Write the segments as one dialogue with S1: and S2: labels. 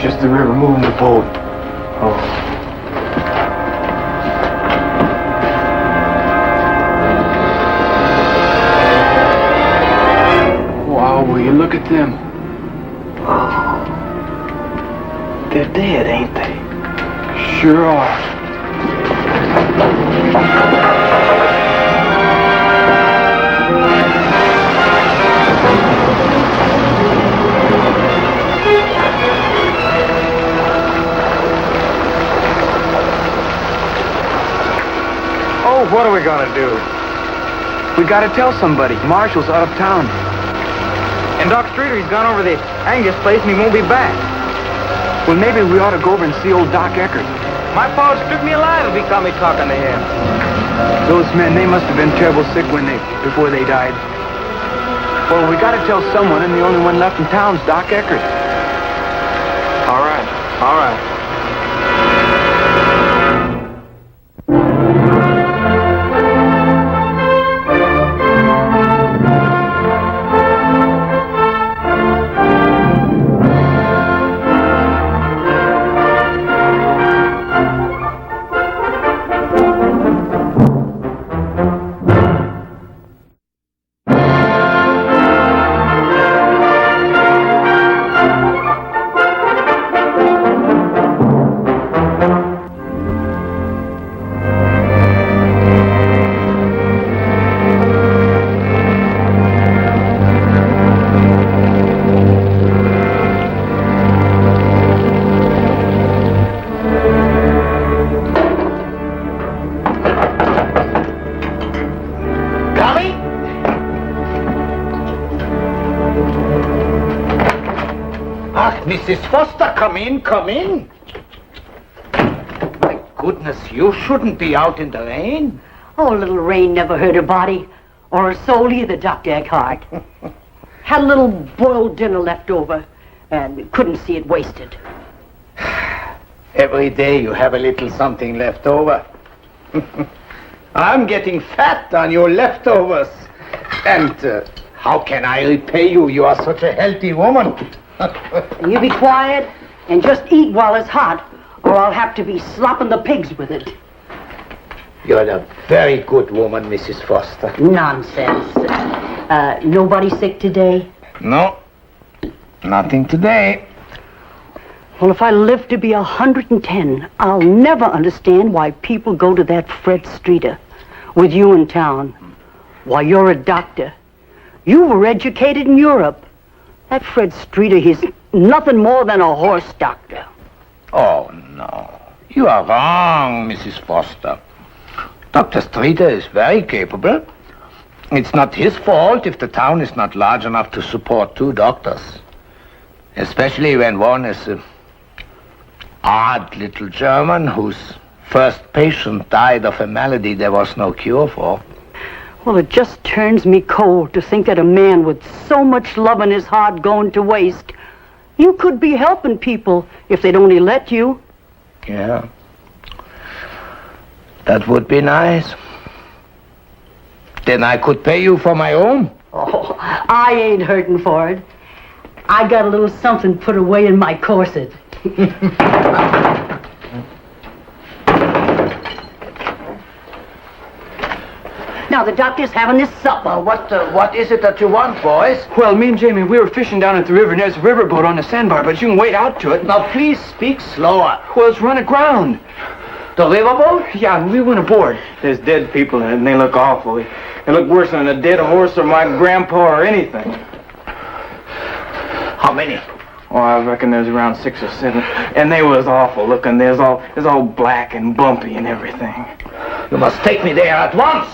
S1: Just the river moving the boat. Oh. Wow, will you look at them? Oh. They're dead, ain't they? Sure are.
S2: Oh, what are we gonna do? We gotta tell somebody. Marshall's out of town. And Doc Streeter, he's gone over the Angus place and he won't be back. Well, maybe we ought to go over and see old Doc Eckert. My pa took me alive if he caught me talking to him. Those men, they must have been terrible sick before they died. Well, we gotta tell someone, and the only one left in town's Doc Eckert. All right, all right.
S3: Mrs. Foster, come in, come in. My goodness, you shouldn't be out in the rain.
S4: Oh, a little rain never hurt a body, or a soul either, Dr. Eckhart. Had a little boiled dinner left over, and couldn't see it wasted.
S3: Every day you have a little something left over. I'm getting fat on your leftovers. And how can I repay you? You are such a healthy woman.
S4: You be quiet and just eat while it's hot, or I'll have to be slopping the pigs with it.
S3: You're a very good woman, Mrs. Foster.
S4: Nonsense. Nobody sick today?
S3: No, nothing today.
S4: Well, if I live to be 110, I'll never understand why people go to that Fred Streeter with you in town. Why, you're a doctor. You were educated in Europe. That Fred Streeter, he's nothing more than a horse doctor.
S3: Oh, no. You are wrong, Mrs. Foster. Dr. Streeter is very capable. It's not his fault if the town is not large enough to support 2 doctors. Especially when one is an odd little German whose first patient died of a malady there was no cure for.
S4: Well, it just turns me cold to think that a man with so much love in his heart going to waste. You could be helping people if they'd only let you.
S3: Yeah. That would be nice. Then I could pay you for my own.
S4: Oh, I ain't hurting for it. I got a little something put away in my corset. Now, the doctor's having this supper.
S3: What is it that you want, boys?
S2: Well, me and Jamie, we were fishing down at the river, and there's a riverboat on the sandbar, but you can wade out to it.
S3: Now, please speak slower.
S2: Well, it's run aground.
S3: The riverboat?
S2: Yeah, we went aboard. There's dead people in it, and they look awful. They look worse than a dead horse or my grandpa or anything.
S3: How many?
S2: Oh, I reckon there's around 6 or 7. And they was awful looking. There's all black and bumpy and everything.
S3: You must take me there at once.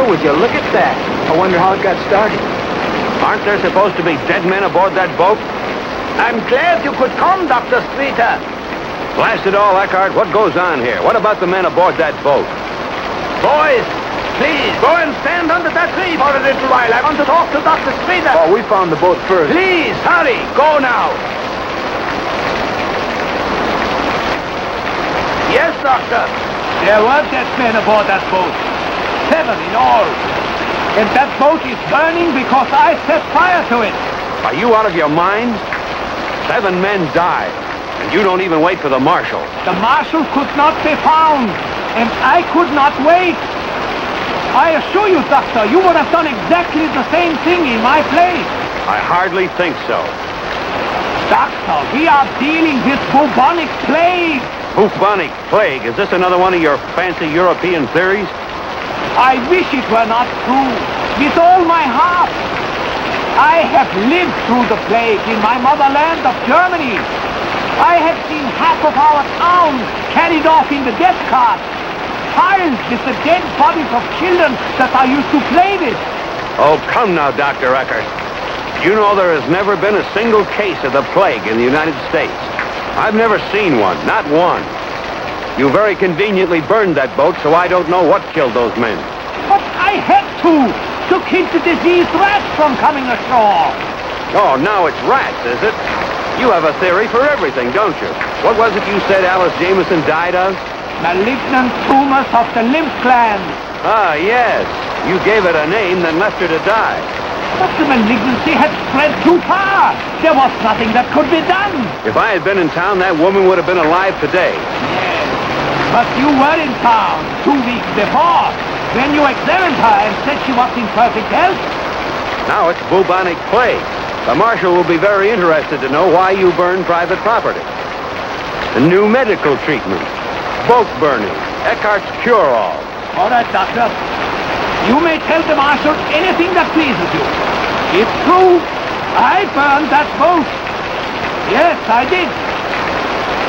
S2: Well, would you look at that? I wonder how it got started.
S5: Aren't there supposed to be dead men aboard that boat?
S3: I'm glad you could come, Dr. Streeter.
S5: Blast it all, Eckhart. What goes on here? What about the men aboard that boat?
S3: Boys, please, go and stand under that tree for a little while. I want to talk to Dr. Streeter.
S2: Oh, we found the boat first.
S3: Please, hurry. Go now. Yes, Doctor. There were dead men aboard that boat. 7 in all. And that boat is burning because I set fire to it.
S5: Are you out of your mind? 7 men died, and you don't even wait for the marshal.
S3: The marshal could not be found, and I could not wait. I assure you, Doctor, you would have done exactly the same thing in my place.
S5: I hardly think so.
S3: Doctor, we are dealing with bubonic plague.
S5: Bubonic plague? Is this another one of your fancy European theories?
S3: I wish it were not true. With all my heart. I have lived through the plague in my motherland of Germany. I have seen half of our town carried off in the death cart, piled with the dead bodies of children that I used to play with.
S5: Oh, come now, Dr. Eckert. You know there has never been a single case of the plague in the United States. I've never seen one, not one. You very conveniently burned that boat, so I don't know what killed those men.
S3: But I had to keep the diseased rats from coming ashore.
S5: Oh, now it's rats, is it? You have a theory for everything, don't you? What was it you said Alice Jameson died of?
S3: Malignant tumors of the lymph gland.
S5: Ah, yes. You gave it a name, then left her to die.
S3: But the malignancy had spread too far. There was nothing that could be done.
S5: If I had been in town, that woman would have been alive today.
S3: Yes, but you were in town 2 weeks before. Then you examined her and said she was in perfect health.
S5: Now it's bubonic plague. The marshal will be very interested to know why you burned private property. A new medical treatment. Boat burning. Eckhart's cure-all.
S3: All right, Doctor. You may tell the marshal anything that pleases you. It's true. I burned that boat. Yes, I did.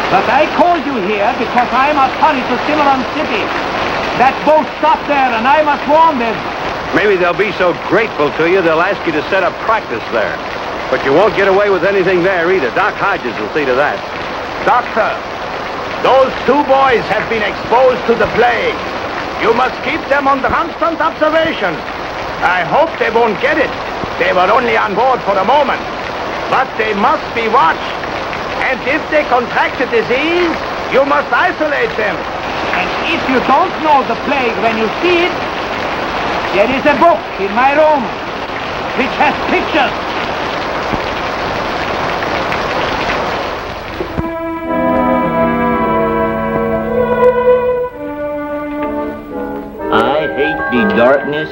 S3: But I called you here because I must hurry to Cimarron City. That boat stopped there, and I must warn them.
S5: Maybe they'll be so grateful to you, they'll ask you to set up practice there. But you won't get away with anything there either. Doc Hodges will see to that.
S3: Doctor, those 2 boys have been exposed to the plague. You must keep them under constant observation. I hope they won't get it. They were only on board for a moment. But they must be watched. And if they contract the disease, you must isolate them. And if you don't know the plague when you see it, there is a book in my room which has pictures.
S6: I hate the darkness.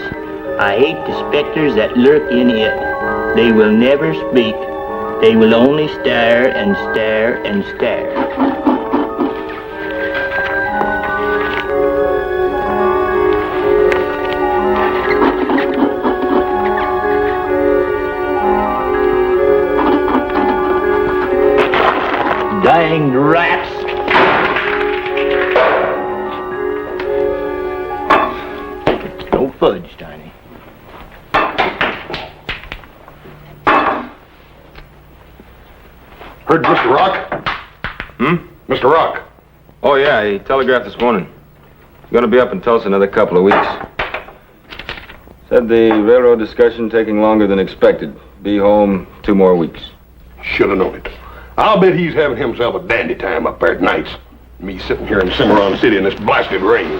S6: I hate the specters that lurk in it. They will never speak. They will only stare and stare and stare. Dang rats! No fudge, Tiny.
S7: Heard Mr. Rock? Mr. Rock.
S8: Oh, yeah, he telegraphed this morning. He's going to be up in Tulsa another couple of weeks. Said the railroad discussion taking longer than expected. Be home 2 more weeks.
S7: Should have known it. I'll bet he's having himself a dandy time up there at nights. Me sitting here in Cimarron City in this blasted rain.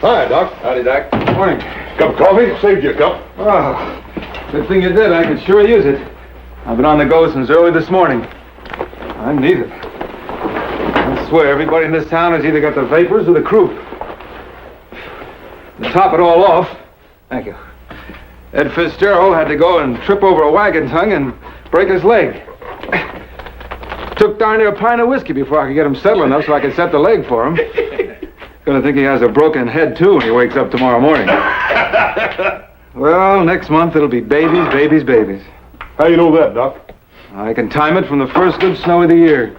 S8: Hi, Doc. Howdy, Doc. Morning.
S7: Cup of coffee? Saved you a cup.
S8: Oh, good thing you did. I could sure use it. I've been on the go since early this morning. I need it. I swear, everybody in this town has either got the vapors or the croup. To top it all off, thank you, Ed Fitzgerald had to go and trip over a wagon tongue and break his leg. Took darn near a pint of whiskey before I could get him settled enough so I could set the leg for him. Gonna think he has a broken head, too, when he wakes up tomorrow morning. Well, next month it'll be babies, babies, babies.
S7: How you know that, Doc?
S8: I can time it from the first good snow of the year.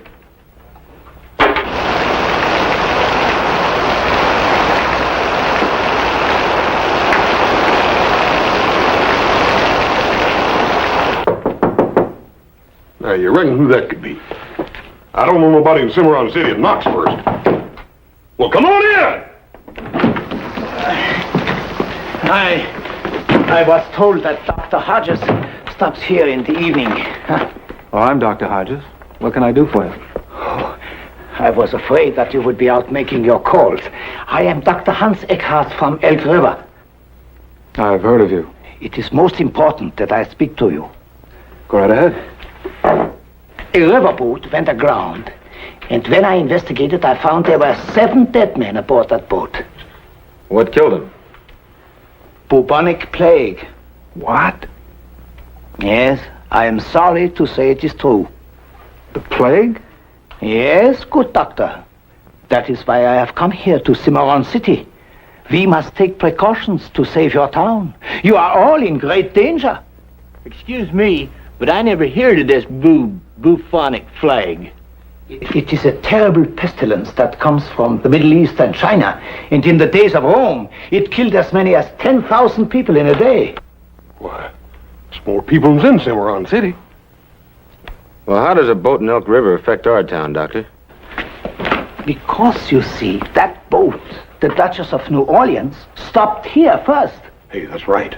S7: Hey, you reckon who that could be? I don't know nobody in Cimarron City and knocks first. Well, come on in!
S3: I was told that Dr. Hodges stops here in the evening. Huh?
S8: Oh, I'm Dr. Hodges. What can I do for you?
S3: Oh, I was afraid that you would be out making your calls. I am Dr. Hans Eckhart from Elk River.
S8: I've heard of you.
S3: It is most important that I speak to you.
S8: Go right ahead.
S3: A riverboat went aground, and when I investigated, I found there were 7 dead men aboard that boat.
S8: What killed him?
S3: Bubonic plague.
S8: What?
S3: Yes, I am sorry to say it is true.
S8: The plague?
S3: Yes, good doctor. That is why I have come here to Cimarron City. We must take precautions to save your town. You are all in great danger.
S6: Excuse me, but I never heard of this bubonic plague.
S3: It is a terrible pestilence that comes from the Middle East and China. And in the days of Rome, it killed as many as 10,000 people in a day.
S7: Why, it's more people than's in Cimarron City.
S9: Well, how does a boat in Elk River affect our town, Doctor?
S3: Because, you see, that boat, the Duchess of New Orleans, stopped here first.
S7: Hey, that's right.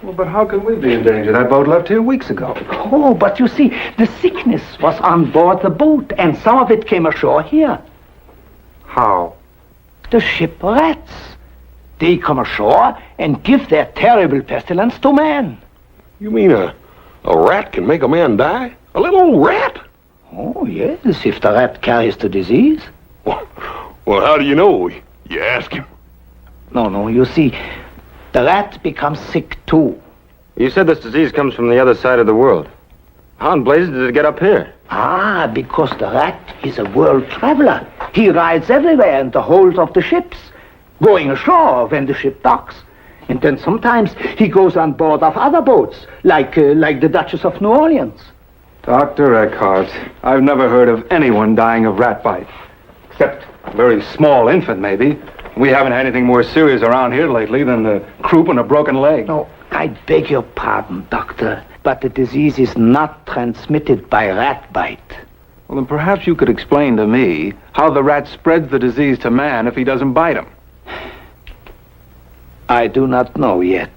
S8: Well, but how can we be in danger? That boat left here weeks ago.
S3: Oh, but you see, the sickness was on board the boat, and some of it came ashore here.
S8: How?
S3: The ship rats. They come ashore and give their terrible pestilence to man.
S7: You mean a rat can make a man die? A little old rat?
S3: Oh, yes, if the rat carries the disease.
S7: Well, how do you know? You ask him.
S3: No, you see, the rat becomes sick too.
S9: You said this disease comes from the other side of the world. How in blazes did it get up here?
S3: Ah, because the rat is a world traveler. He rides everywhere in the holds of the ships, going ashore when the ship docks. And then sometimes he goes on board of other boats, like the Duchess of New Orleans.
S8: Dr. Eckhart, I've never heard of anyone dying of rat bite. Except a very small infant, maybe. We haven't had anything more serious around here lately than the croup and a broken leg.
S3: No, I beg your pardon, doctor, but the disease is not transmitted by rat bite.
S8: Well, then perhaps you could explain to me how the rat spreads the disease to man if he doesn't bite him.
S3: I do not know yet,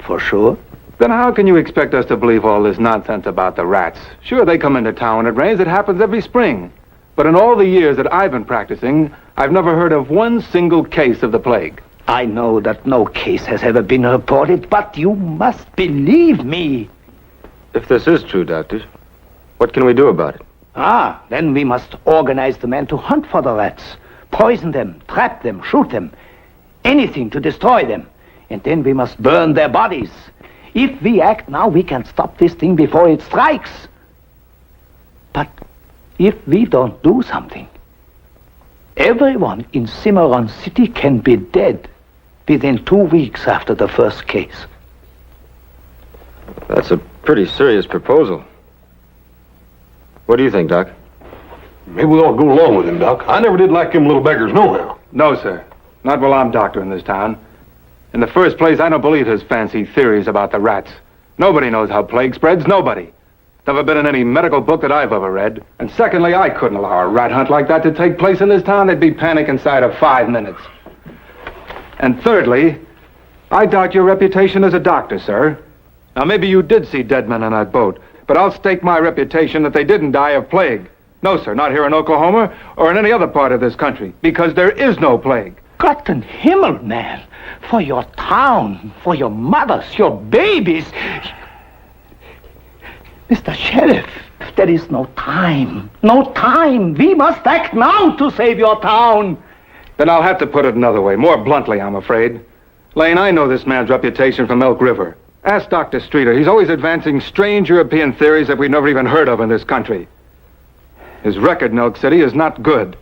S3: for sure.
S8: Then how can you expect us to believe all this nonsense about the rats? Sure, they come into town when it rains. It happens every spring. But in all the years that I've been practicing, I've never heard of one single case of the plague.
S3: I know that no case has ever been reported, but you must believe me.
S9: If this is true, Doctor, what can we do about it?
S3: Ah, then we must organize the men to hunt for the rats, poison them, trap them, shoot them, anything to destroy them. And then we must burn their bodies. If we act now, we can stop this thing before it strikes. But if we don't do something, everyone in Cimarron City can be dead within 2 weeks after the first case.
S9: That's a pretty serious proposal. What do you think, Doc?
S7: Maybe we ought to go along with him, Doc. I never did like them little beggars nohow.
S8: No, sir. Not while I'm doctor in this town. In the first place, I don't believe his fancy theories about the rats. Nobody knows how plague spreads. Nobody. Never been in any medical book that I've ever read. And secondly, I couldn't allow a rat hunt like that to take place in this town. There'd be panic inside of 5 minutes. And thirdly, I doubt your reputation as a doctor, sir. Now, maybe you did see dead men on that boat, but I'll stake my reputation that they didn't die of plague. No, sir, not here in Oklahoma or in any other part of this country, because there is no plague.
S3: Gott in Himmel, man. For your town, for your mothers, your babies. Mr. Sheriff, there is no time. No time. We must act now to save your town.
S8: Then I'll have to put it another way, more bluntly, I'm afraid. Lane, I know this man's reputation from Elk River. Ask Dr. Streeter. He's always advancing strange European theories that we've never even heard of in this country. His record in Elk City is not good.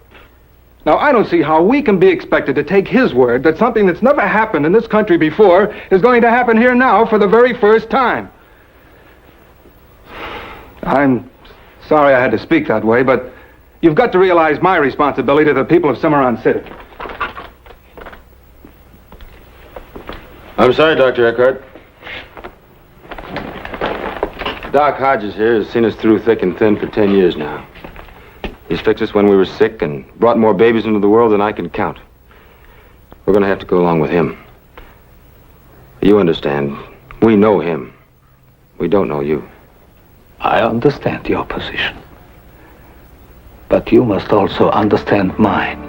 S8: Now, I don't see how we can be expected to take his word that something that's never happened in this country before is going to happen here now for the very first time. I'm sorry I had to speak that way, but you've got to realize my responsibility to the people of Cimarron City.
S9: I'm sorry, Dr. Eckhart. Doc Hodges here has seen us through thick and thin for 10 years now. He's fixed us when we were sick and brought more babies into the world than I can count. We're going to have to go along with him. You understand. We know him. We don't know you.
S3: I understand your position. But you must also understand mine.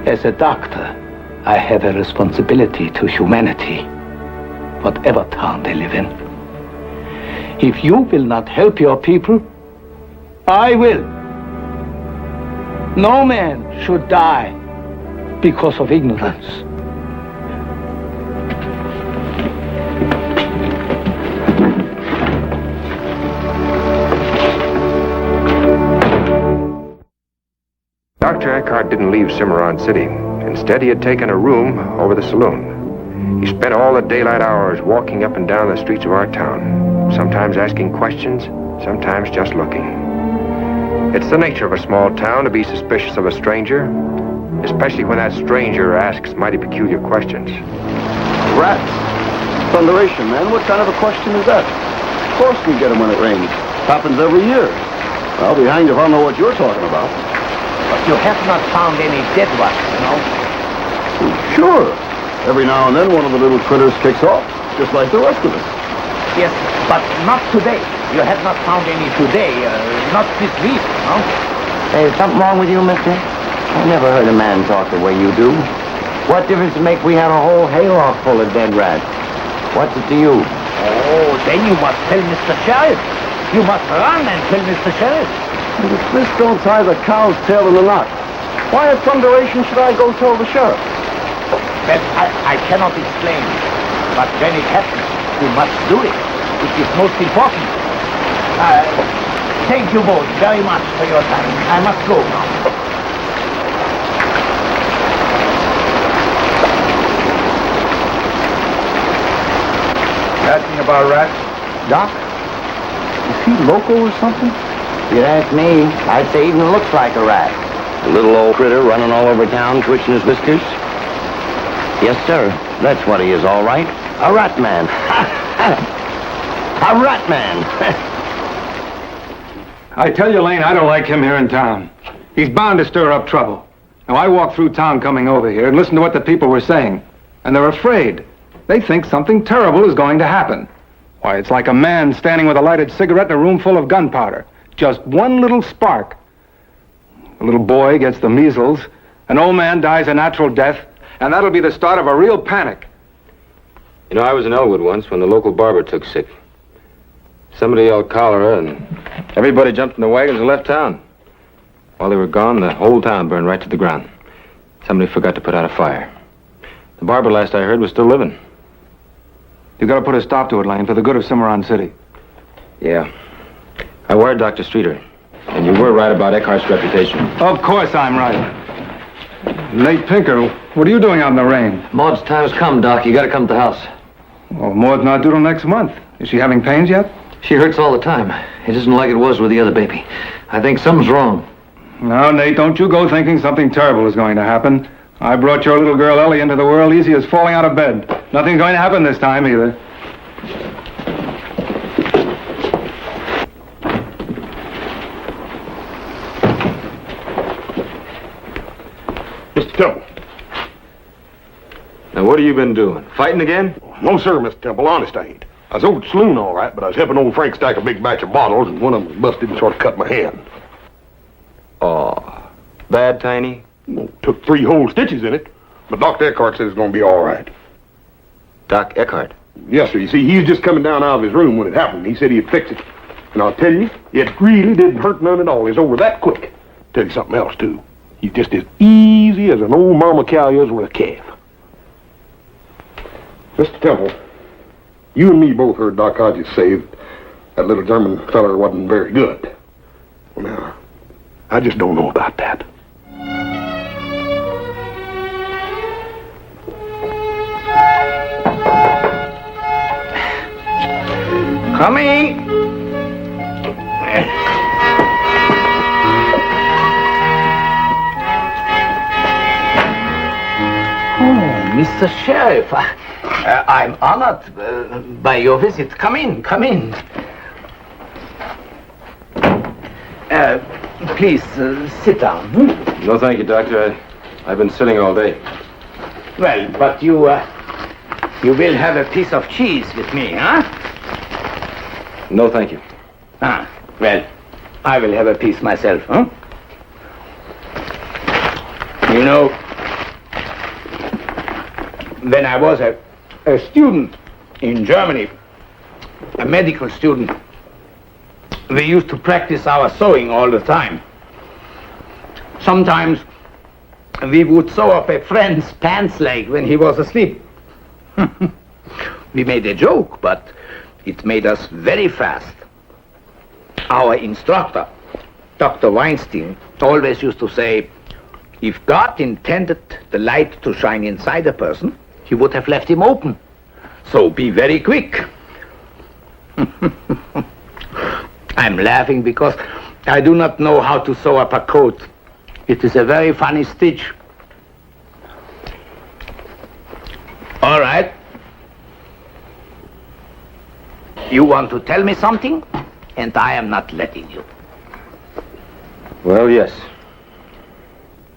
S3: As a doctor, I have a responsibility to humanity, whatever town they live in. If you will not help your people, I will. No man should die because of ignorance.
S10: Dr. Eckhart didn't leave Cimarron City. Instead, he had taken a room over the saloon. He spent all the daylight hours walking up and down the streets of our town, sometimes asking questions, sometimes just looking. It's the nature of a small town to be suspicious of a stranger, especially when that stranger asks mighty peculiar questions.
S5: Rats. Thunderation, man. What kind of a question is that? Of course we get them when it rains. Happens every year. I'll be hanged if I know what you're talking about.
S3: But you have not found any dead ones, you know.
S5: Sure. Every now and then one of the little critters kicks off, just like the rest of us.
S3: Yes, but not today. You have not found any today, not this week, no?
S11: Hey, is something wrong with you, mister? I never heard a man talk the way you do. What difference does it make we have a whole hayloft full of dead rats? What's it to you?
S3: Oh, then you must tell Mr. Sheriff. You must run and tell Mr. Sheriff.
S5: And if this don't tie the cow's tail in the knot, why at thunderation should I go tell the sheriff?
S3: Well, I cannot explain. But when it happens, you must do it. It is most important. Thank you both very much for your time. I must go now.
S8: Asking about rats?
S5: Doc, is he loco or something?
S11: If you'd ask me, I'd say he even looks like a rat. A little old critter running all over town, twitching his whiskers. Yes, sir. That's what he is, all right. A rat man. A rat man.
S8: I tell you, Lane, I don't like him here in town. He's bound to stir up trouble. Now, I walked through town coming over here and listened to what the people were saying. And they're afraid. They think something terrible is going to happen. Why, it's like a man standing with a lighted cigarette in a room full of gunpowder. Just one little spark. A little boy gets the measles, an old man dies a natural death, and that'll be the start of a real panic.
S9: You know, I was in Elwood once when the local barber took sick. Somebody yelled cholera, and everybody jumped in the wagons and left town. While they were gone, the whole town burned right to the ground. Somebody forgot to put out a fire. The barber, last I heard, was still living.
S8: You gotta put a stop to it, Lane, for the good of Cimarron City.
S9: Yeah. I wired Dr. Streeter, and you were right about Eckhart's reputation.
S8: Of course I'm right. Nate Pinker, what are you doing out in the rain?
S11: Maud's time's come, Doc. You gotta come to the house.
S8: Well, Maud's not due till next month. Is she having pains yet?
S11: She hurts all the time. It isn't like it was with the other baby. I think something's wrong.
S8: No, Nate, don't you go thinking something terrible is going to happen. I brought your little girl Ellie into the world easy as falling out of bed. Nothing's going to happen this time either.
S7: Mr. Temple.
S9: Now, what have you been doing? Fighting again?
S7: No, sir, Mr. Temple. Honest, I ain't. I was over at the saloon, all right, but I was helping old Frank stack a big batch of bottles, and one of them was busted and sort of cut my hand.
S9: Oh, bad, Tiny?
S7: Well, took 3 whole stitches in it, but Dr. Eckhart says it's going to be all right.
S9: Doc Eckhart?
S7: Yes, sir. You see, he was just coming down out of his room when it happened. He said he'd fix it. And I'll tell you, it really didn't hurt none at all. It's over that quick. Tell you something else, too. He's just as easy as an old mama cow is with a calf. Mr. Temple, you and me both heard Doc Hodges say that little German feller wasn't very good. Well, now, I just don't know about that.
S3: Coming! Oh, Mr. Sheriff, I'm honored by your visit. Come in, come in. Please, sit down.
S9: No, thank you, Doctor. I've been sitting all day.
S3: Well, but you will have a piece of cheese with me, huh?
S9: No, thank you.
S3: Ah, well, I will have a piece myself, huh? You know, when I was a student in Germany, a medical student, we used to practice our sewing all the time. Sometimes we would sew up a friend's pants leg when he was asleep. We made a joke, but it made us very fast. Our instructor, Dr. Weinstein, always used to say, if God intended the light to shine inside a person, he would have left him open. So be very quick. I'm laughing because I do not know how to sew up a coat. It is a very funny stitch. All right. You want to tell me something, and I am not letting you.
S9: Well, yes.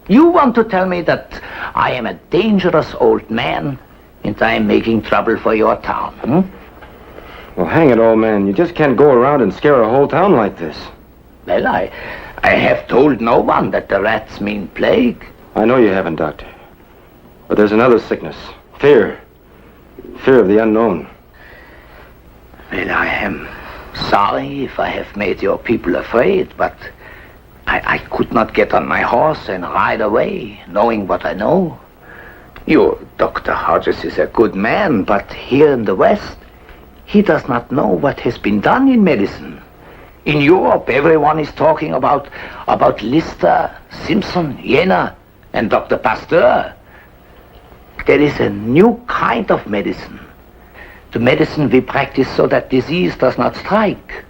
S3: You want to tell me that I am a dangerous old man, and I am making trouble for your town, hmm?
S9: Well, hang it all, man. You just can't go around and scare a whole town like this.
S3: Well, I have told no one that the rats mean plague.
S9: I know you haven't, Doctor. But there's another sickness. Fear. Fear of the unknown.
S3: Well, I am sorry if I have made your people afraid, but I could not get on my horse and ride away, knowing what I know. Your Dr. Hodges is a good man, but here in the West, he does not know what has been done in medicine. In Europe, everyone is talking about Lister, Simpson, Jenner, and Dr. Pasteur. There is a new kind of medicine. The medicine we practice so that disease does not strike.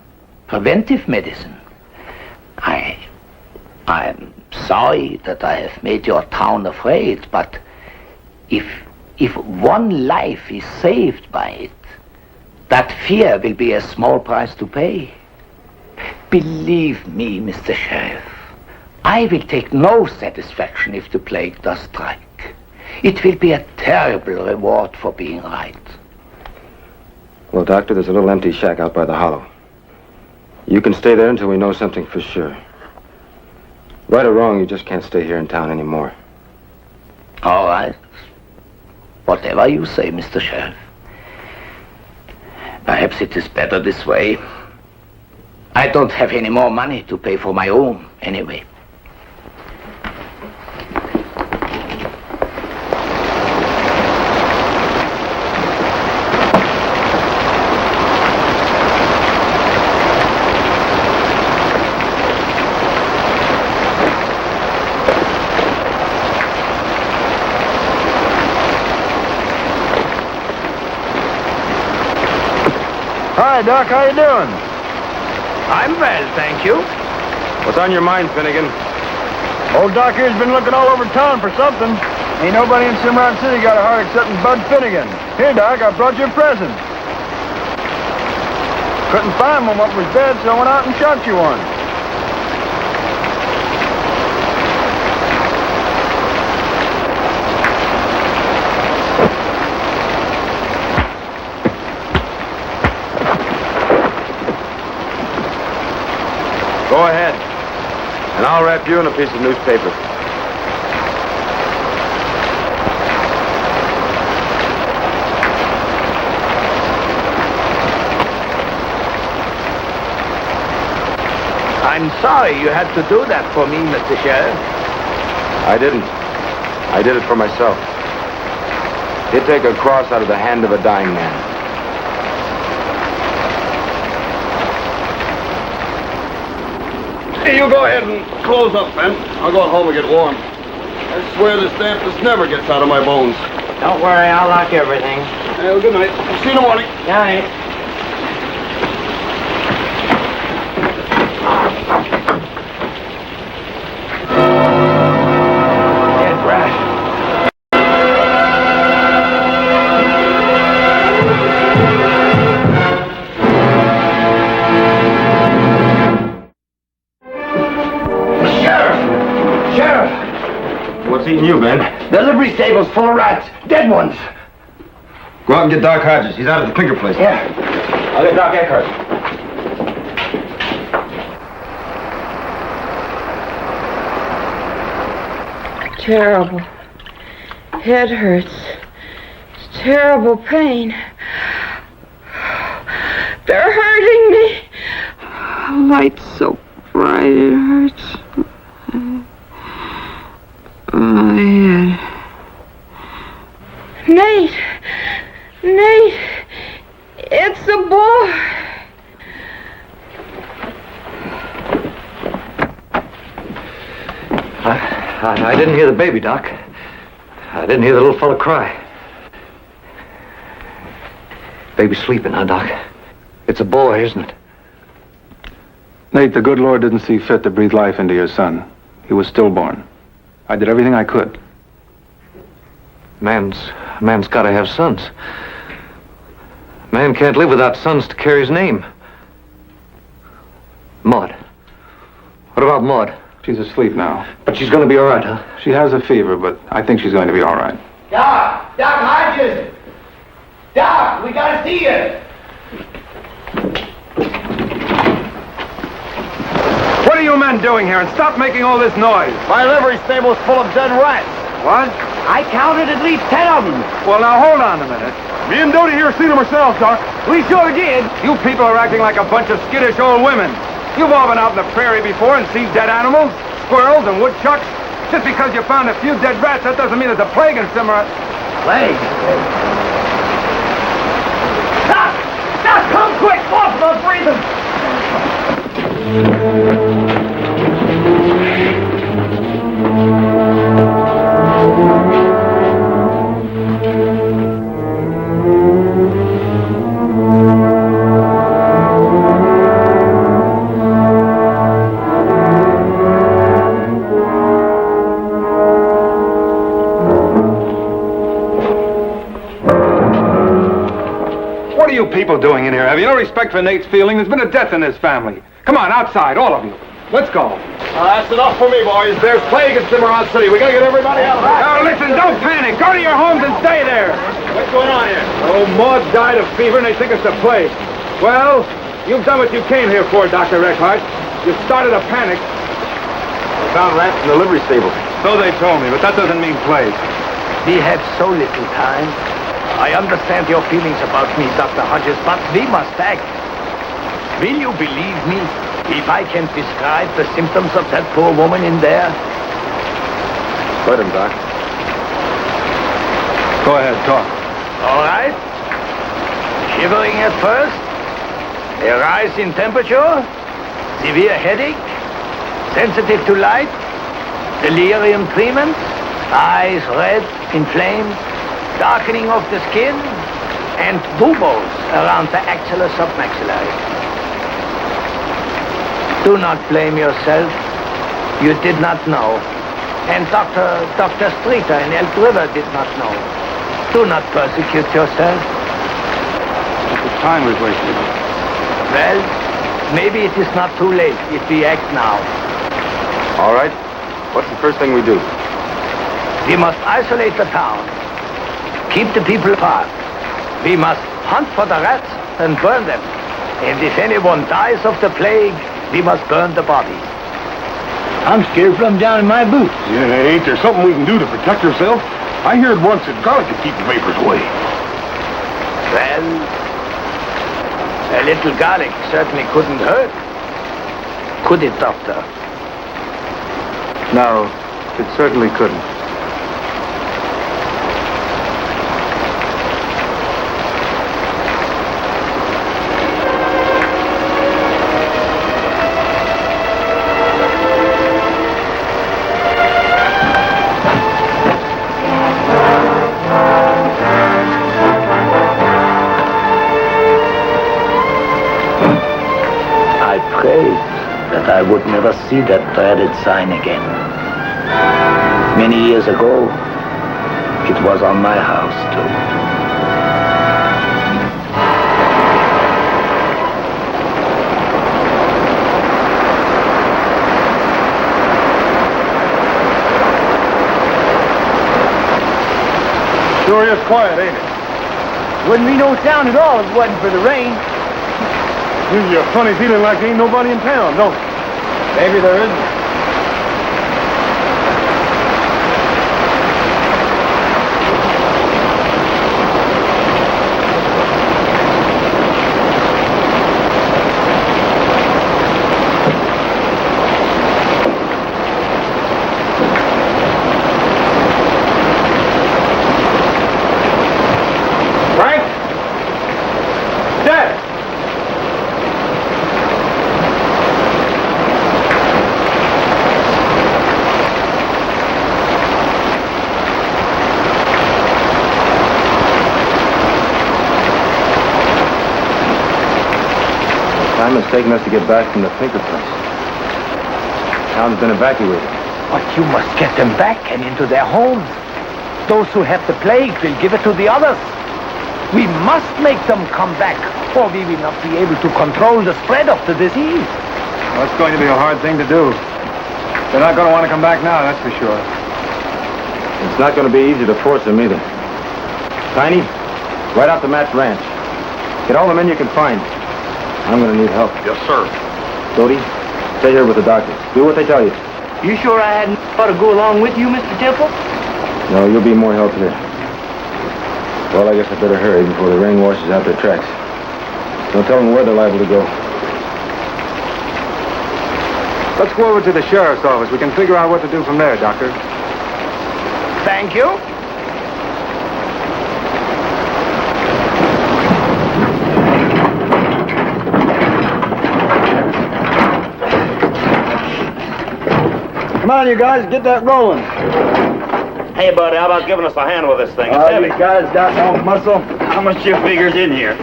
S3: Preventive medicine. I'm sorry that I have made your town afraid, but if one life is saved by it, that fear will be a small price to pay. Believe me, Mr. Sheriff, I will take no satisfaction if the plague does strike. It will be a terrible reward for being right.
S9: Well, Doctor, there's a little empty shack out by the hollow. You can stay there until we know something for sure. Right or wrong, you just can't stay here in town anymore.
S3: All right. Whatever you say, Mr. Sheriff. Perhaps it is better this way. I don't have any more money to pay for my own, anyway.
S8: Hi, Doc. How you doing?
S3: I'm well, thank you.
S9: What's on your mind, Finnegan?
S8: Old Doc here's been looking all over town for something. Ain't nobody in Cimarron City got a heart except Bud Finnegan. Here, Doc, I brought you a present. Couldn't find one what was dead, so I went out and shot you one.
S9: Go ahead. And I'll wrap you in a piece of newspaper.
S3: I'm sorry you had to do that for me, Mr. Sheriff.
S9: I didn't. I did it for myself. He'd take a cross out of the hand of a dying man.
S7: Hey, you go ahead and close up, Ben. I'll go home and get warm. I swear this dampness never gets out of my bones.
S11: Don't worry, I'll lock everything.
S7: Well, good night. See you in the morning.
S11: Good night.
S3: Dead rat.
S9: you, Ben.
S11: The livery stable's full of rats. Dead ones.
S9: Go out and get Doc Hodges. He's out at the Pinker place.
S11: Yeah.
S9: I'll get Doc Eckhart.
S12: Terrible. Head hurts. It's terrible pain. They're hurting me. The light's so bright it hurts. My head. Nate! Nate! It's the boy!
S2: I didn't hear the baby, Doc. I didn't hear the little fella cry. Baby's sleeping, huh, Doc? It's a boy, isn't it?
S8: Nate, the good Lord didn't see fit to breathe life into your son. He was stillborn. I did everything I could.
S2: Man's got to have sons. Man can't live without sons to carry his name. Maud. What about Maud?
S8: She's asleep now.
S2: But she's going to be all right, huh?
S8: She has a fever, but I think she's going to be all right.
S11: Doc! Doc Hodges! Doc, we gotta see you!
S8: What are you men doing here? And stop making all this noise.
S11: My livery stable's full of dead rats.
S8: What?
S11: I counted at least 10 of them.
S8: Well, now hold on a minute.
S7: Me and Dodie here seen them ourselves, Doc.
S8: We sure did. You people are acting like a bunch of skittish old women. You've all been out in the prairie before and seen dead animals, squirrels and woodchucks. Just because you found a few dead rats, that doesn't mean there's a plague in Cimarron.
S11: Plague? Doc! Doc, come quick! Off those breathing!
S8: What are you people doing in here? Have you no respect for Nate's feeling? There's been a death in his family. Come on, outside, all of you. Let's go.
S7: That's enough for me, boys. There's plague in Cimarron City. We gotta get everybody out of here.
S8: Now, listen, don't panic. Go to your homes and stay there.
S7: What's going on here?
S8: Oh, Maud died of fever, and they think it's the plague. Well, you've done what you came here for, Dr. Eckhart. You've started a panic.
S7: We found rats in the livery stable.
S8: So they told me, but that doesn't mean plague.
S3: We have so little time. I understand your feelings about me, Dr. Hodges, but we must act. Will you believe me if I can describe the symptoms of that poor woman in there?
S7: Let him, Doc.
S8: Go ahead, talk.
S3: All right. Shivering at first, a rise in temperature, severe headache, sensitive to light, delirium tremens, eyes red, inflamed, darkening of the skin, and buboes around the axilla submaxillary. Do not blame yourself. You did not know. And Dr. Streeter in Elk River did not know. Do not persecute yourself.
S8: Look at the time we've wasted.
S3: Well, maybe it is not too late if we act now.
S9: All right. What's the first thing we do?
S3: We must isolate the town. Keep the people apart. We must hunt for the rats and burn them. And if anyone dies of the plague, we must burn the body.
S11: I'm scared from down in my boots.
S7: Yeah, ain't there something we can do to protect ourselves? I heard once that garlic could keep the vapors away.
S3: Well, a little garlic certainly couldn't hurt. Could it, Doctor?
S8: No, it certainly couldn't.
S3: I would never see that dreaded sign again. Many years ago, it was on my house, too.
S8: Sure is quiet, ain't it?
S2: Wouldn't be no sound at all if it wasn't for the rain.
S7: Gives you a funny feeling like there ain't nobody in town, don't it?
S8: Maybe there isn't.
S9: Time it's taken us to get back from the Pinker place. Town's been evacuated.
S3: But you must get them back and into their homes. Those who have the plague will give it to the others. We must make them come back, or we will not be able to control the spread of the disease.
S8: Well, it's going to be a hard thing to do. They're not going to want to come back now, that's for sure.
S9: It's not going to be easy to force them either. Tiny, right out to Matt's ranch. Get all the men you can find. I'm going to need help.
S7: Yes, sir.
S9: Dodie, stay here with the doctor. Do what they tell you.
S2: You sure I hadn't ought to go along with you, Mr. Temple?
S9: No, you'll be more help here. Well, I guess I better hurry before the rain washes out their tracks. Don't tell them where they're liable to go.
S8: Let's go over to the sheriff's office. We can figure out what to do from there, Doctor.
S3: Thank you.
S2: Come on, you guys, get that rolling.
S13: Hey, buddy, how about giving us a hand with this thing? It's heavy.
S2: You guys got no muscle.
S13: How much you figures in here?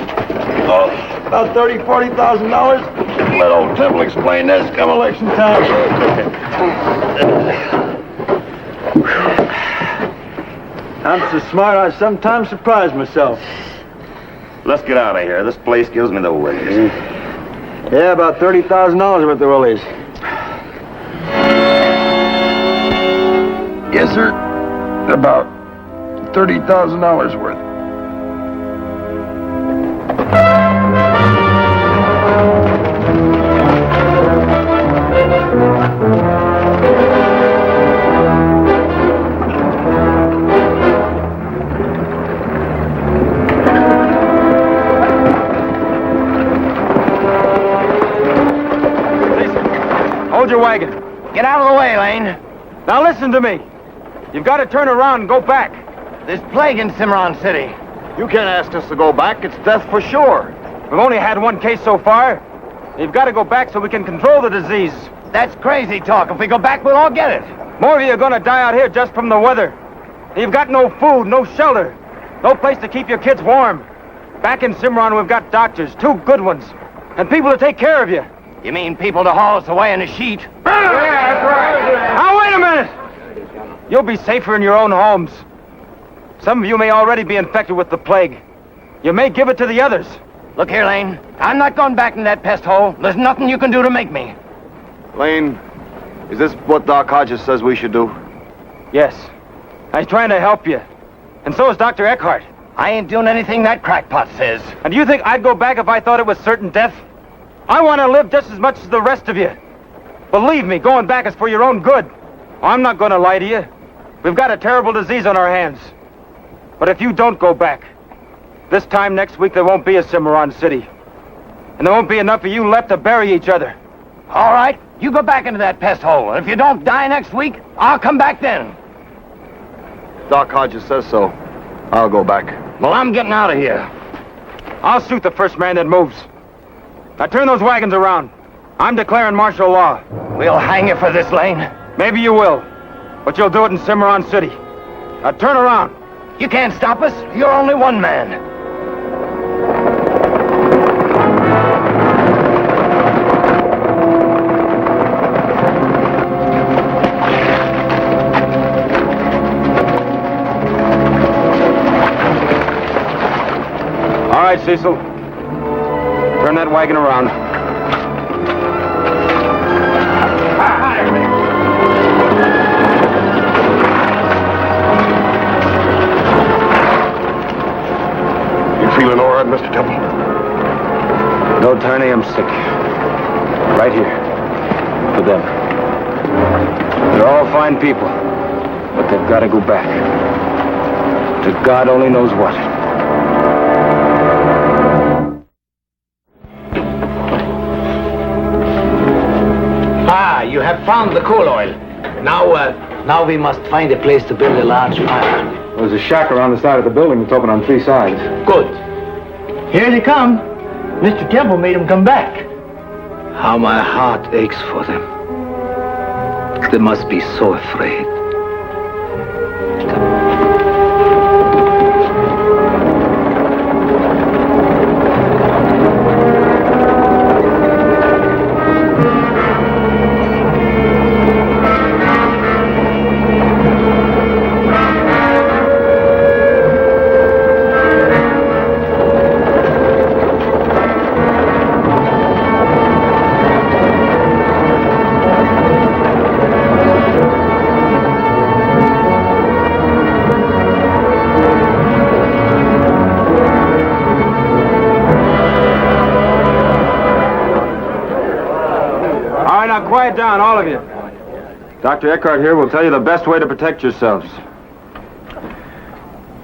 S2: Oh, about $30,000-$40,000. Let old Temple explain this come election time. I'm so smart, I sometimes surprise myself.
S13: Let's get out of here. This place gives me the willies.
S2: Yeah, about $30,000 worth of willies.
S14: Yes, sir. About $30,000 worth.
S2: Hold your wagon.
S3: Get out of the way, Lane.
S2: Now listen to me. You've got to turn around and go back.
S3: There's plague in Cimarron City.
S2: You can't ask us to go back. It's death for sure. We've only had one case so far. You've got to go back so we can control the disease.
S3: That's crazy talk. If we go back, we'll all get it.
S2: More of you are going to die out here just from the weather. You've got no food, no shelter, no place to keep your kids warm. Back in Cimarron, we've got doctors, 2 good ones, and people to take care of you.
S3: You mean people to haul us away in a sheet?
S2: Yeah, that's right. Now, wait a minute. You'll be safer in your own homes. Some of you may already be infected with the plague. You may give it to the others.
S3: Look here, Lane. I'm not going back in that pest hole. There's nothing you can do to make me.
S2: Lane, is this what Doc Hodges says we should do? Yes. He's trying to help you. And so is Dr. Eckhart.
S3: I ain't doing anything that crackpot says.
S2: And do you think I'd go back if I thought it was certain death? I want to live just as much as the rest of you. Believe me, going back is for your own good. I'm not going to lie to you. We've got a terrible disease on our hands. But if you don't go back, this time next week there won't be a Cimarron City. And there won't be enough of you left to bury each other.
S3: All right, you go back into that pest hole. And if you don't die next week, I'll come back then.
S2: Doc Hodges says so. I'll go back.
S3: Well, I'm getting out of here.
S2: I'll shoot the first man that moves. Now turn those wagons around. I'm declaring martial law.
S3: We'll hang you for this, Lane.
S2: Maybe you will. But you'll do it in Cimarron City. Now turn around.
S3: You can't stop us. You're only one man.
S2: All right, Cecil. Turn that wagon around.
S7: feeling all right, Mr. Temple?
S9: No, Tiny, I'm sick. Right here. For them. They're all fine people. But they've got to go back. To God only knows what.
S3: Ah, you have found the coal oil. Now we must find a place to build a large fire.
S8: There's a shack around the side of the building that's open on 3 sides.
S3: Good.
S6: Here they come. Mr. Temple made them come back.
S3: How my heart aches for them. They must be so afraid.
S8: Quiet down, all of you. Dr. Eckhart here will tell you the best way to protect yourselves.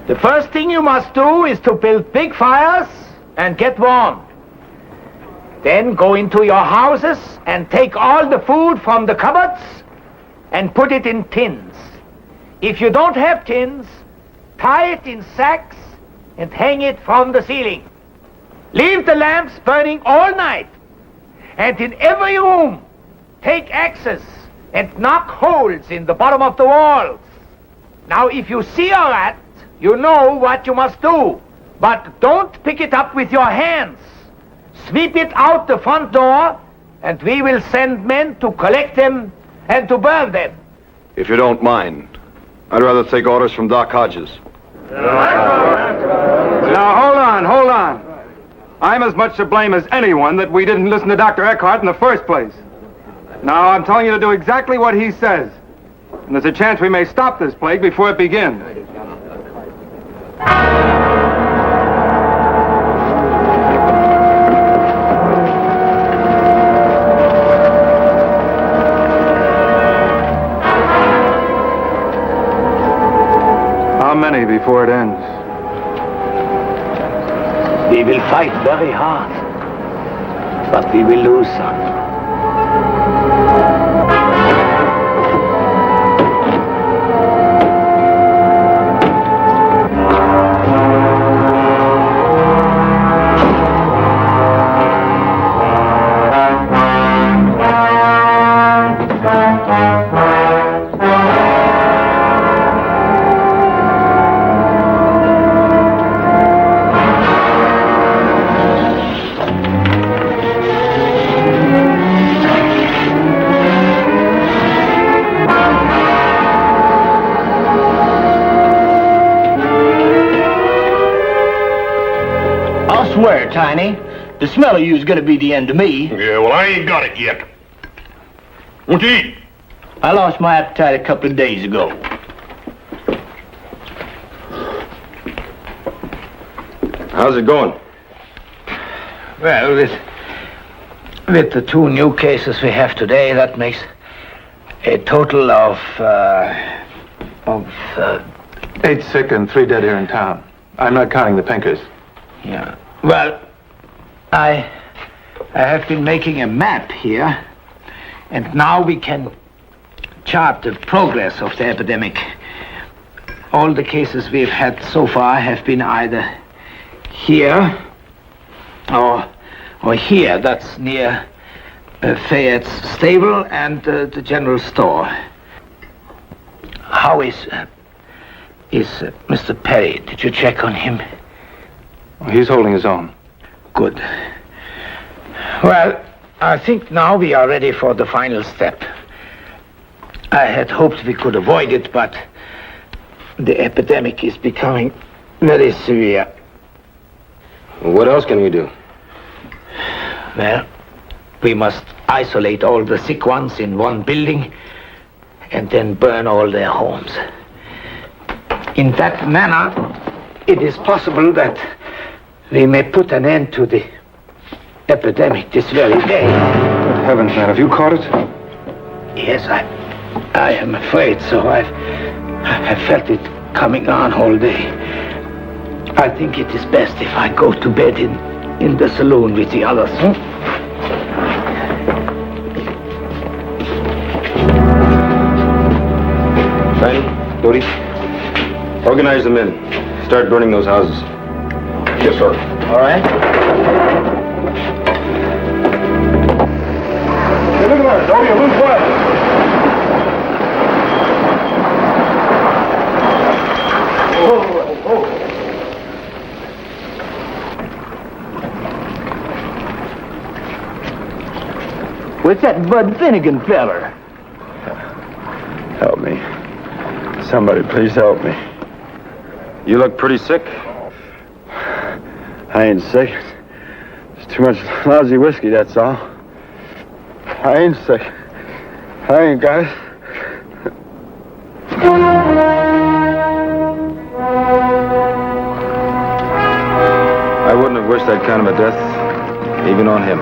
S3: The first thing you must do is to build big fires and get warm. Then go into your houses and take all the food from the cupboards and put it in tins. If you don't have tins, tie it in sacks and hang it from the ceiling. Leave the lamps burning all night. And in every room, take axes and knock holes in the bottom of the walls. Now, if you see a rat, you know what you must do. But don't pick it up with your hands. Sweep it out the front door, and we will send men to collect them and to burn them.
S15: If you don't mind, I'd rather take orders from Doc Hodges.
S8: Now, hold on. I'm as much to blame as anyone that we didn't listen to Dr. Eckhart in the first place. Now, I'm telling you to do exactly what he says. And there's a chance we may stop this plague before it begins. How many before it ends?
S3: We will fight very hard, but we will lose some.
S6: Swear, Tiny, the smell of you is gonna be the end of me.
S7: Yeah, well, I ain't got it yet. Won't you eat?
S6: I lost my appetite a couple of days ago.
S9: How's it going?
S3: Well, with the 2 new cases we have today, that makes a total of
S8: 8 sick and 3 dead here in town. I'm not counting the pinkers.
S3: Yeah. Well, I have been making a map here, and now we can chart the progress of the epidemic. All the cases we've had so far have been either here or here. That's near Fayette's stable and the general store. How is Mr. Perry? Did you check on him?
S8: He's holding his own.
S3: Good. Well, I think now we are ready for the final step. I had hoped we could avoid it, but the epidemic is becoming very severe.
S9: Well, what else can we do?
S3: Well, we must isolate all the sick ones in one building and then burn all their homes. In that manner, it is possible that we may put an end to the epidemic this very day.
S8: Good heavens, man, have you caught it?
S3: Yes, I am afraid so. I felt it coming on all day. I think it is best if I go to bed in the saloon with the others.
S9: Fanny, Dodie, organize the men. Start burning those houses.
S7: Yes, sir.
S11: All right.
S7: Hey, look at that, Dodie, a loose wagon.
S11: What's that Bud Finnegan feller?
S15: Help me. Somebody please help me.
S9: You look pretty sick.
S15: I ain't sick. It's too much lousy whiskey, that's all. I ain't sick. I ain't got it.
S9: I wouldn't have wished that kind of a death, even on him.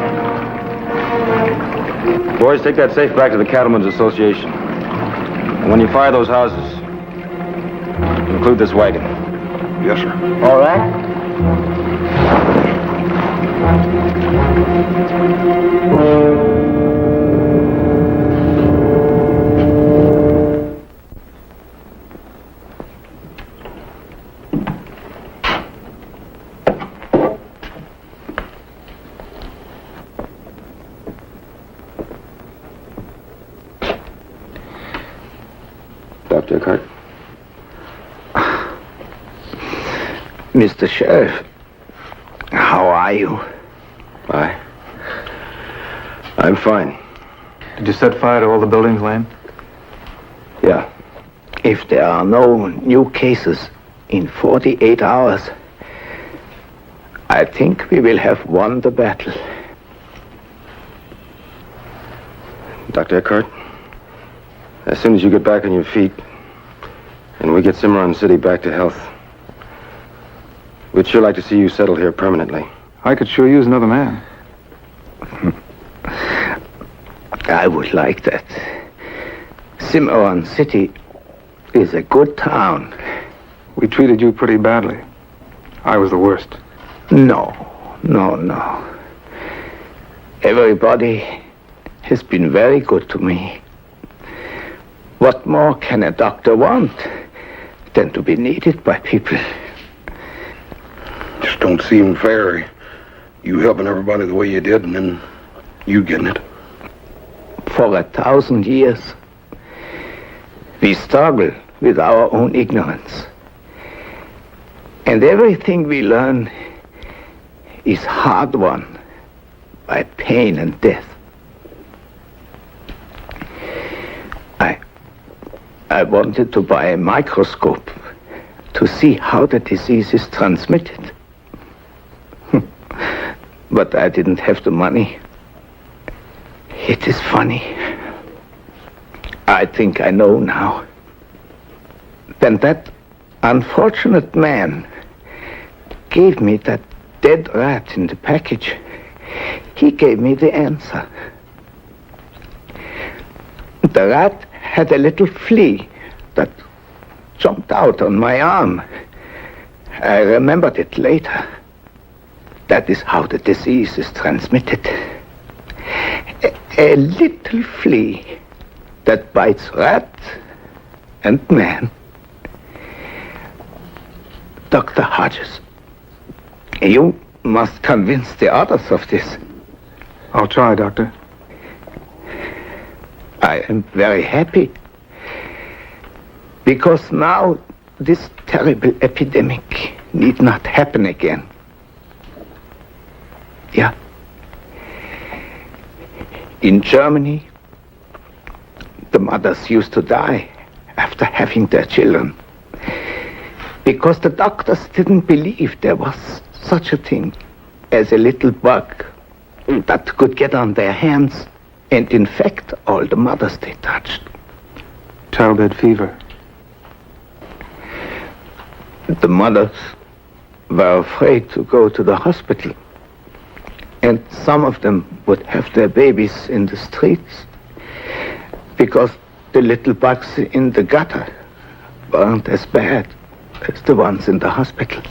S9: Boys, take that safe back to the Cattlemen's Association. And when you fire those houses, include this wagon.
S7: Yes, sir.
S11: All right.
S9: Dr. Eckhart.
S3: Mr. Sheriff, how are you?
S9: I'm fine.
S8: Did you set fire to all the buildings, Lane?
S3: Yeah. If there are no new cases in 48 hours, I think we will have won the battle.
S9: Dr. Eckhart, as soon as you get back on your feet and we get Cimarron City back to health, we'd sure like to see you settle here permanently.
S8: I could sure use another man.
S3: I would like that. Cimarron City is a good town.
S8: We treated you pretty badly. I was the worst.
S3: No. Everybody has been very good to me. What more can a doctor want than to be needed by people?
S7: Just don't seem fair. You helping everybody the way you did, and then you getting it.
S3: For 1,000 years, we struggle with our own ignorance. And everything we learn is hard-won by pain and death. I wanted to buy a microscope to see how the disease is transmitted. But I didn't have the money. It is funny. I think I know now. Then that unfortunate man gave me that dead rat in the package. He gave me the answer. The rat had a little flea that jumped out on my arm. I remembered it later. That is how the disease is transmitted. A little flea that bites rat and man. Dr. Hodges, you must convince the others of this.
S8: I'll try, Doctor.
S3: I am very happy. Because now this terrible epidemic need not happen again. Yeah. In Germany, the mothers used to die after having their children because the doctors didn't believe there was such a thing as a little bug that could get on their hands and infect all the mothers they touched.
S8: Childbed fever.
S3: The mothers were afraid to go to the hospital. And some of them would have their babies in the streets because the little bugs in the gutter weren't as bad as the ones in the hospital.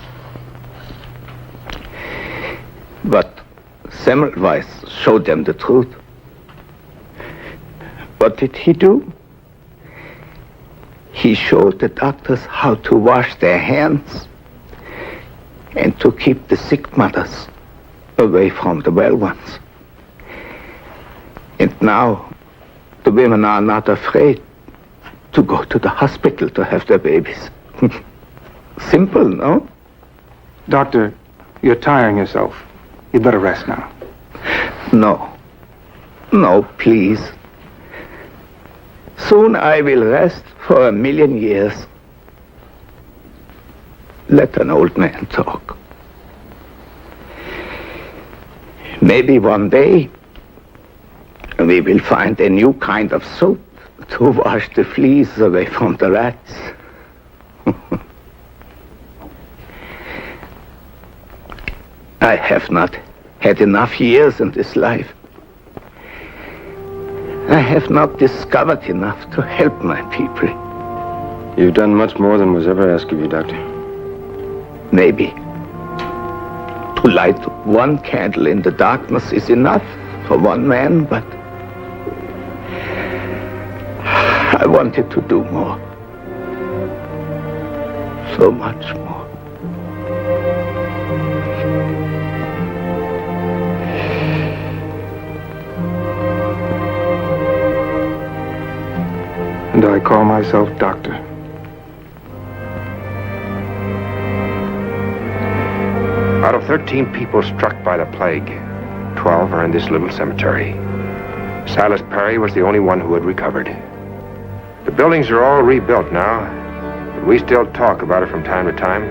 S3: But Semmelweis showed them the truth. What did he do? He showed the doctors how to wash their hands and to keep the sick mothers away from the well ones. And now the women are not afraid to go to the hospital to have their babies. Simple, no?
S8: Doctor, you're tiring yourself. You better rest now.
S3: No. No, please. Soon I will rest for 1,000,000 years. Let an old man talk. Maybe one day we will find a new kind of soap to wash the fleas away from the rats. I have not had enough years in this life. I have not discovered enough to help my people.
S9: You've done much more than was ever asked of you, Doctor.
S3: Maybe to light one candle in the darkness is enough for one man, but I wanted to do more. So much more.
S8: And I call myself doctor.
S10: Out of 13 people struck by the plague, 12 are in this little cemetery. Silas Perry was the only one who had recovered. The buildings are all rebuilt now, but we still talk about it from time to time.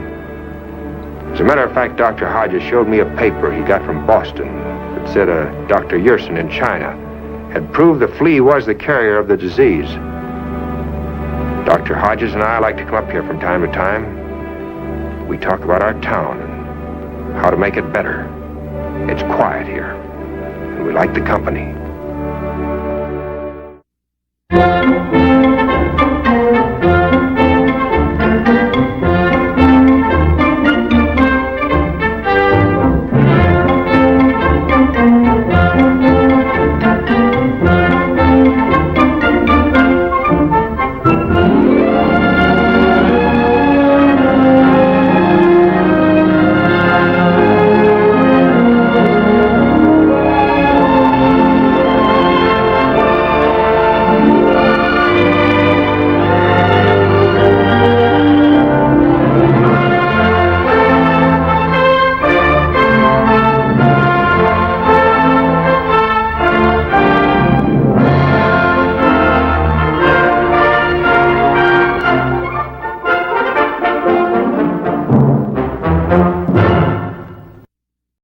S10: As a matter of fact, Dr. Hodges showed me a paper he got from Boston that said Dr. Yersin in China had proved the flea was the carrier of the disease. Dr. Hodges and I like to come up here from time to time. We talk about our town and how to make it better. It's quiet here, and we like the company.